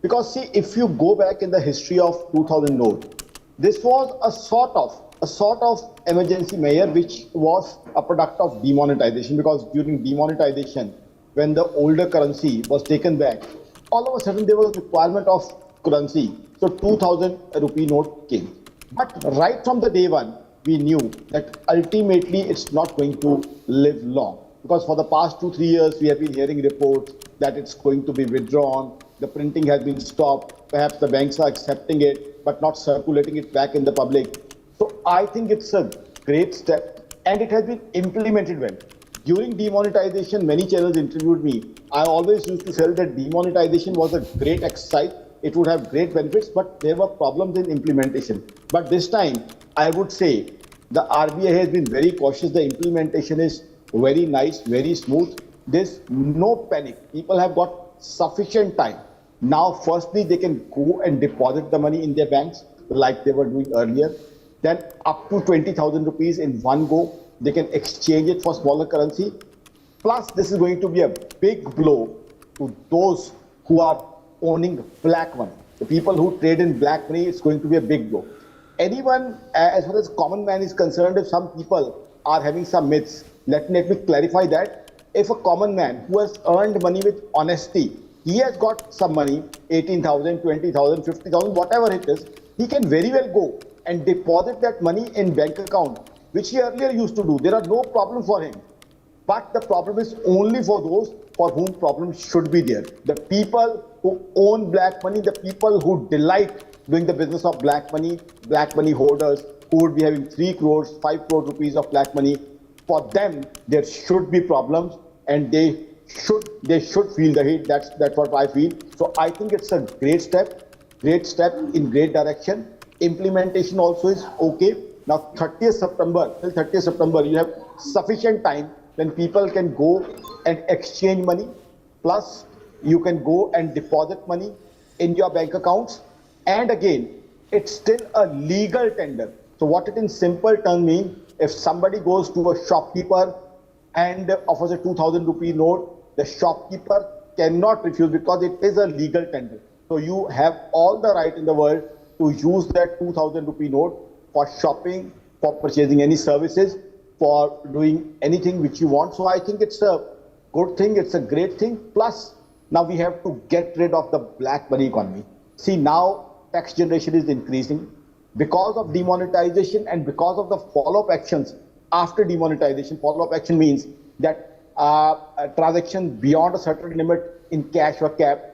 Because see, if you go back in the history of 2000 note, this was a sort of emergency measure which was a product of demonetization, because during demonetization, when the older currency was taken back, all of a sudden there was requirement of currency. So 2000 rupee note came. But right from the day one, we knew that ultimately it's not going to live long. Because for the past 2, 3 years, we have been hearing reports that it's going to be withdrawn, the printing has been stopped, perhaps the banks are accepting it, but not circulating it back in the public. So I think it's a great step and it has been implemented well. During demonetization, many channels interviewed me. I always used to tell that demonetization was a great exercise. It would have great benefits, but there were problems in implementation. But this time, I would say the RBI has been very cautious. The implementation is very nice, very smooth. There's no panic. People have got sufficient time. Now, firstly, they can go and deposit the money in their banks like they were doing earlier. Then up to 20,000 rupees in one go, they can exchange it for smaller currency. Plus, this is going to be a big blow to those who are owning black money. The people who trade in black money, it's going to be a big blow. Anyone, as far as common man is concerned, if some people are having some myths, let me clarify that. If a common man who has earned money with honesty, he has got some money, 18,000, 20,000, 50,000, whatever it is, he can very well go and deposit that money in bank account, which he earlier used to do. There are no problem for him. But the problem is only for those for whom problems should be there. The people who own black money, the people who delight doing the business of black money holders who would be having 3 crores, 5 crore rupees of black money, for them, there should be problems and they should feel the heat. That's what I feel. So I think it's a great step in great direction. Implementation also is okay. Now 30th September, till 30th September, you have sufficient time when people can go and exchange money. Plus, you can go and deposit money in your bank accounts. And again, it's still a legal tender. So what it in simple terms means, if somebody goes to a shopkeeper and offers a 2,000 rupee note, the shopkeeper cannot refuse because it is a legal tender. So you have all the right in the world to use that 2,000 rupee note for shopping, for purchasing any services, for doing anything which you want. So I think it's a good thing, it's a great thing. Plus, now we have to get rid of the black money economy. See, now tax generation is increasing because of demonetization and because of the follow-up actions after demonetization. Follow-up action means that a transaction beyond a certain limit in cash or cap,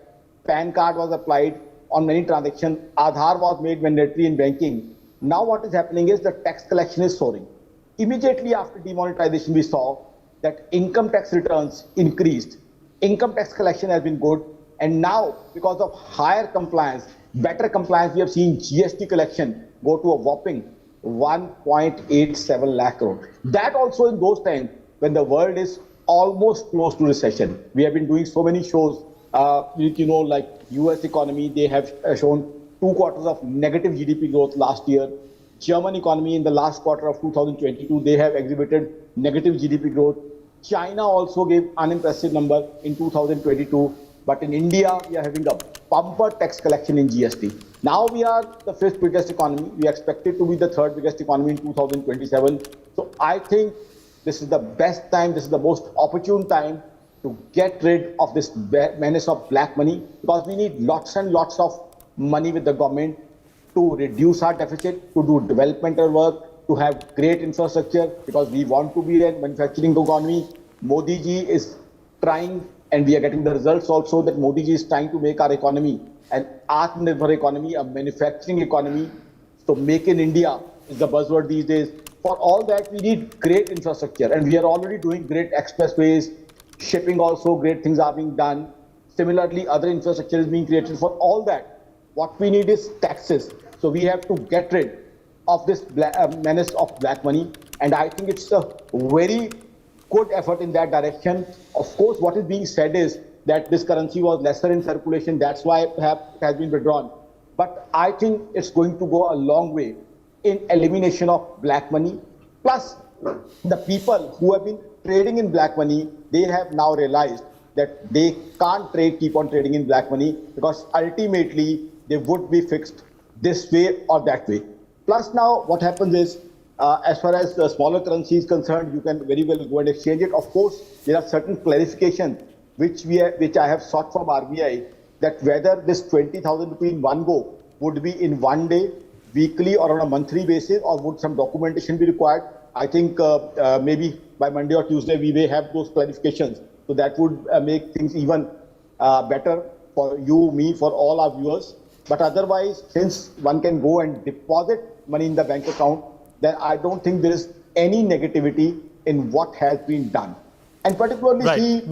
PAN card was applied on many transactions, Aadhaar was made mandatory in banking. Now what is happening is the tax collection is soaring. Immediately after demonetization, we saw that income tax returns increased. Income tax collection has been good. And now, because of higher compliance, better compliance, we have seen GST collection go to a whopping 1.87 lakh crore. That also in those times when the world is almost close to recession. We have been doing so many shows, like US economy, they have shown 2 quarters of negative GDP growth last year. German economy in the last quarter of 2022, they have exhibited negative GDP growth. China also gave unimpressive number in 2022. But in India, we are having a bumper tax collection in GST. Now we are the 5th biggest economy. We are expected to be the 3rd biggest economy in 2027. So I think this is the best time, this is the most opportune time to get rid of this menace of black money, because we need lots and lots of money with the government to reduce our deficit, to do developmental work, to have great infrastructure, because we want to be a manufacturing economy. Modi ji is trying, and we are getting the results also, that Modi ji is trying to make our economy an Atmanirbhar economy, a manufacturing economy. So Make in India is the buzzword these days. For all that, we need great infrastructure, and we are already doing great expressways, shipping also, great things are being done. Similarly, other infrastructure is being created. For all that, what we need is taxes. So we have to get rid of this menace of black money, and I think it's a very good effort in that direction. Of course, what is being said is that this currency was lesser in circulation, that's why perhaps it has been withdrawn. But I think it's going to go a long way in elimination of black money. Plus, the people who have been trading in black money, they have now realized that they can't keep on trading in black money, because ultimately they would be fixed this way or that way. Plus now what happens is, as far as the smaller currency is concerned, you can very well go and exchange it. Of course, there are certain clarification which I have sought from RBI, that whether this 20,000 rupee in one go would be in one day, weekly, or on a monthly basis, or would some documentation be required. I think maybe by Monday or Tuesday we may have those clarifications. So that would make things even better for you, me, for all our viewers. But otherwise, since one can go and deposit money in the bank account, then I don't think there is any negativity in what has been done. And particularly, Right.